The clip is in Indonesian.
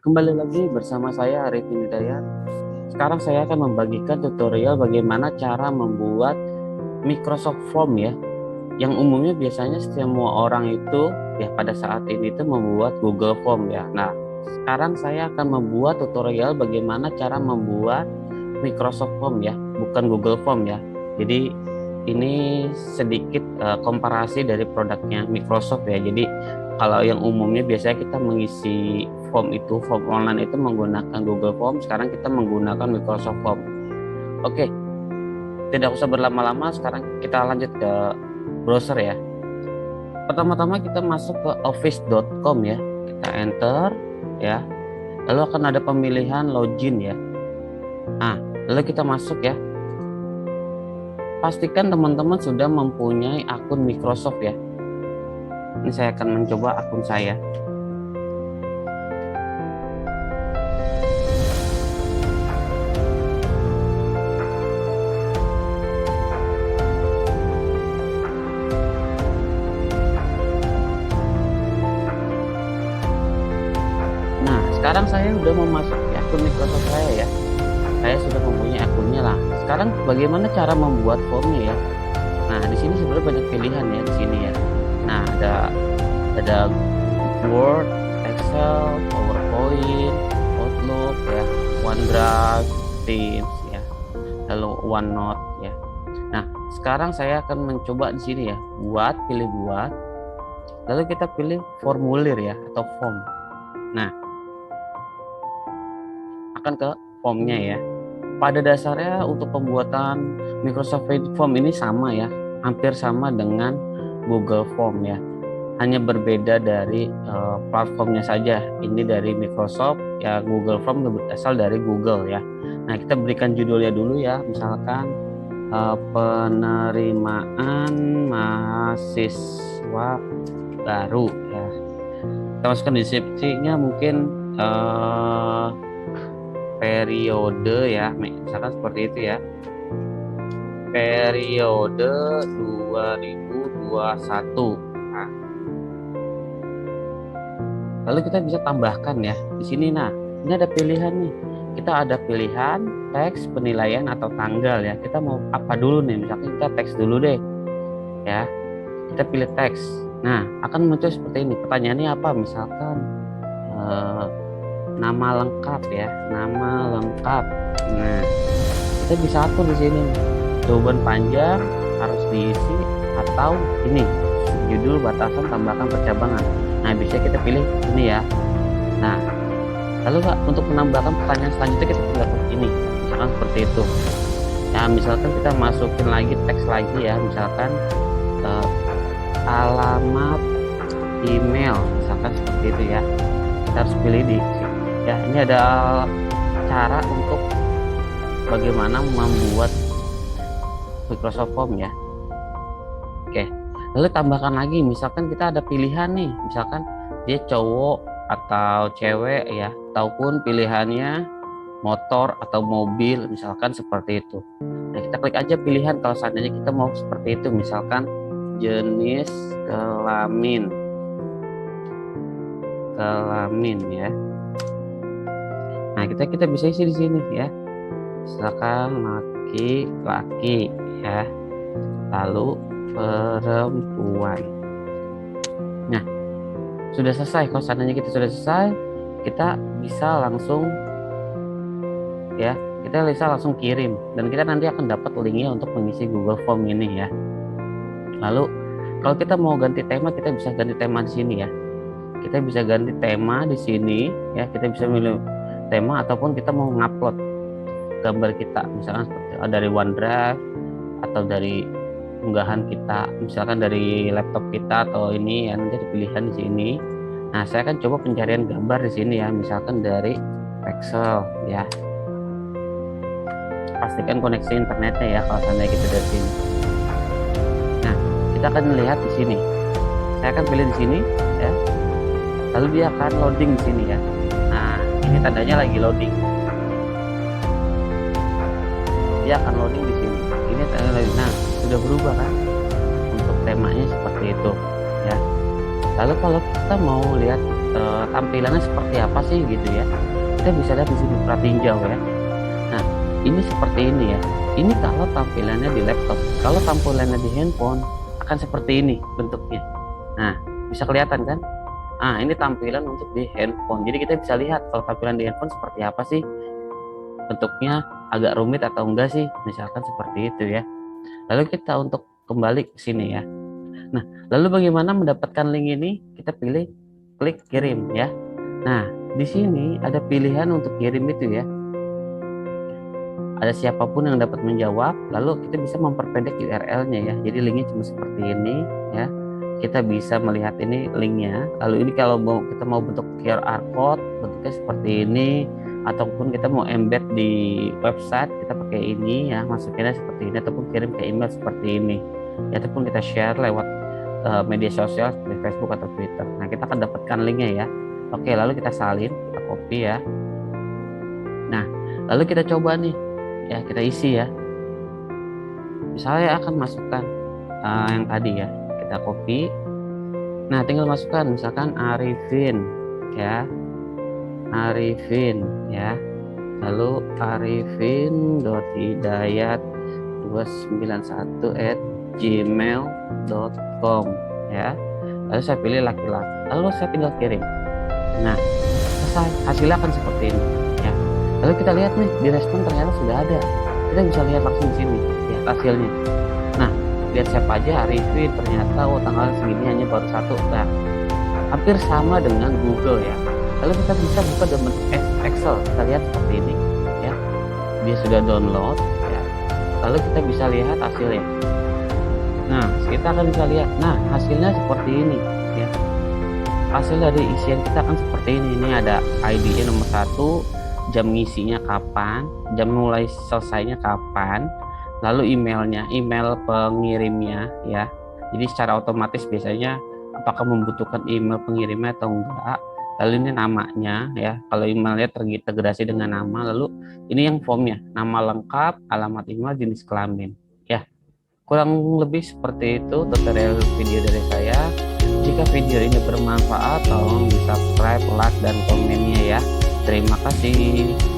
Kembali lagi bersama saya Arifin Hidayat. Sekarang saya akan membagikan tutorial bagaimana cara membuat Microsoft Form ya. Yang umumnya biasanya semua orang itu ya pada saat ini itu membuat Google Form ya. Nah, sekarang saya akan membuat tutorial bagaimana cara membuat Microsoft Form ya, bukan Google Form ya. Jadi ini sedikit komparasi dari produknya Microsoft ya. Jadi kalau yang umumnya biasanya kita mengisi form online itu menggunakan Google Form, sekarang kita menggunakan Microsoft Form. Oke, tidak usah berlama-lama, sekarang kita lanjut ke browser ya. Pertama-tama kita masuk ke office.com ya, kita enter ya, lalu akan ada pemilihan login ya. Nah, lalu kita masuk ya. Pastikan teman-teman sudah mempunyai akun Microsoft ya. Ini saya akan mencoba akun saya. Nah, sekarang saya sudah memasuki akun Microsoft saya ya. Saya sudah mempunyai akunnya lah. Sekarang bagaimana cara membuat formnya ya? Nah, di sini sebenarnya banyak pilihan ya di sini ya. Nah, ada Word, Excel, PowerPoint, Outlook ya, OneDrive, Teams ya, lalu OneNote ya. Nah, sekarang saya akan mencoba di sini ya, pilih buat, lalu kita pilih formulir ya atau form. Nah, akan ke formnya ya. Pada dasarnya untuk pembuatan Microsoft Form ini sama ya, hampir sama dengan Google Form ya. Hanya berbeda dari platformnya saja. Ini dari Microsoft ya, Google Form berasal dari Google ya. Nah, kita berikan judulnya dulu ya, misalkan penerimaan mahasiswa baru ya. Kita masukkan deskripsinya mungkin periode ya, misalkan seperti itu ya, periode 2021. Nah, lalu kita bisa tambahkan ya di sini. Nah, ini ada pilihan nih, kita ada pilihan teks, penilaian, atau tanggal ya. Kita mau apa dulu nih? Misalkan kita teks dulu deh ya, kita pilih teks. Nah, akan muncul seperti ini, pertanyaannya apa, misalkan nama lengkap ya, nama lengkap. Nah, kita bisa atur di sini, jawaban panjang harus diisi atau ini judul, batasan, tambahkan, percabangan. Nah, bisa kita pilih ini ya. Nah, lalu untuk menambahkan pertanyaan selanjutnya kita tinggal klik ini, misalkan seperti itu ya. Misalkan kita masukin lagi teks lagi ya, misalkan alamat email, misalkan seperti itu ya. Kita harus pilih di ya. Ini ada cara untuk bagaimana membuat Microsoft Form ya. Oke, lalu tambahkan lagi, misalkan kita ada pilihan nih, misalkan dia cowok atau cewek ya, ataupun pilihannya motor atau mobil, misalkan seperti itu. Nah, kita klik aja pilihan kalau seandainya kita mau seperti itu, misalkan jenis kelamin ya. Nah, kita bisa isi di sini ya, misalkan laki-laki ya, lalu perempuan. Nah, sudah selesai. Kalau seandainya kita sudah selesai, kita bisa langsung ya, kita bisa langsung kirim, dan kita nanti akan dapat linknya untuk mengisi Google Form ini ya. Lalu kalau kita mau ganti tema, kita bisa ganti tema di sini ya. Kita bisa ganti tema di sini ya, kita bisa milih tema, ataupun kita mau ngupload gambar kita, misalkan seperti dari OneDrive atau dari unggahan kita, misalkan dari laptop kita atau ini ya, nanti pilihan di sini. Nah, saya akan coba pencarian gambar di sini ya, misalkan dari Excel ya. Pastikan koneksi internetnya ya kalau seandainya kita dari sini. Nah, kita akan melihat di sini. Saya akan pilih di sini ya. Lalu dia akan loading di sini ya. Nah, ini tandanya lagi loading. Dia akan loading di sini. Ini tandanya loading. Nah, sudah berubah kan untuk temanya seperti itu ya. Lalu kalau kita mau lihat tampilannya seperti apa sih gitu ya. Kita bisa lihat di sini pratinjau ya. Nah, ini seperti ini ya. Ini kalau tampilannya di laptop. Kalau tampilannya di handphone akan seperti ini bentuknya. Nah, bisa kelihatan kan? Nah, ini tampilan untuk di handphone. Jadi kita bisa lihat kalau tampilan di handphone seperti apa sih. Bentuknya agak rumit atau enggak sih? Misalkan seperti itu ya. Lalu kita untuk kembali ke sini ya. Nah, lalu bagaimana mendapatkan link ini? Kita pilih klik kirim ya. Nah, di sini ada pilihan untuk kirim itu ya. Ada siapapun yang dapat menjawab, lalu kita bisa memperpendek URL-nya ya. Jadi linknya cuma seperti ini ya. Kita bisa melihat ini linknya. Lalu ini kalau kita mau bentuk QR code, bentuknya seperti ini. Ataupun kita mau embed di website, kita pakai ini ya, masukinnya seperti ini. Ataupun kirim ke email seperti ini ya. Ataupun kita share lewat media sosial seperti Facebook atau Twitter. Nah, kita akan dapatkan linknya ya. Oke, lalu kita salin, kita copy ya. Nah, lalu kita coba nih ya, kita isi ya. Misalnya akan masukkan yang tadi ya, kita copy. Nah, tinggal masukkan misalkan Arifin ya, Arifin ya. Lalu arifin.hidayat291@gmail.com ya. Lalu saya pilih laki-laki, lalu saya tinggal kirim. Nah, selesai, hasilnya akan seperti ini ya. Lalu kita lihat nih, di respon ternyata sudah ada. Kita bisa lihat langsung di sini ya hasilnya. Nah, lihat siapa aja, Arifin, ternyata tanggal segini hanya baru satu. Nah, hampir sama dengan Google ya. Lalu kita bisa buka dalam Excel, kita lihat seperti ini ya. Dia sudah download ya. Lalu kita bisa lihat hasilnya. Nah, kita akan bisa lihat. Nah, hasilnya seperti ini ya. Hasil dari isian kita akan seperti ini. Ini ada ID-nya nomor 1, jam ngisinya kapan, jam mulai selesainya kapan, lalu emailnya, email pengirimnya ya. Jadi secara otomatis biasanya apakah membutuhkan email pengirimnya atau enggak. Lalu ini namanya ya, kalau emailnya terintegrasi dengan nama. Lalu ini yang formnya, nama lengkap, alamat email, jenis kelamin ya. Kurang lebih seperti itu tutorial video dari saya. Jika video ini bermanfaat, tolong di subscribe, like, dan komennya ya. Terima kasih.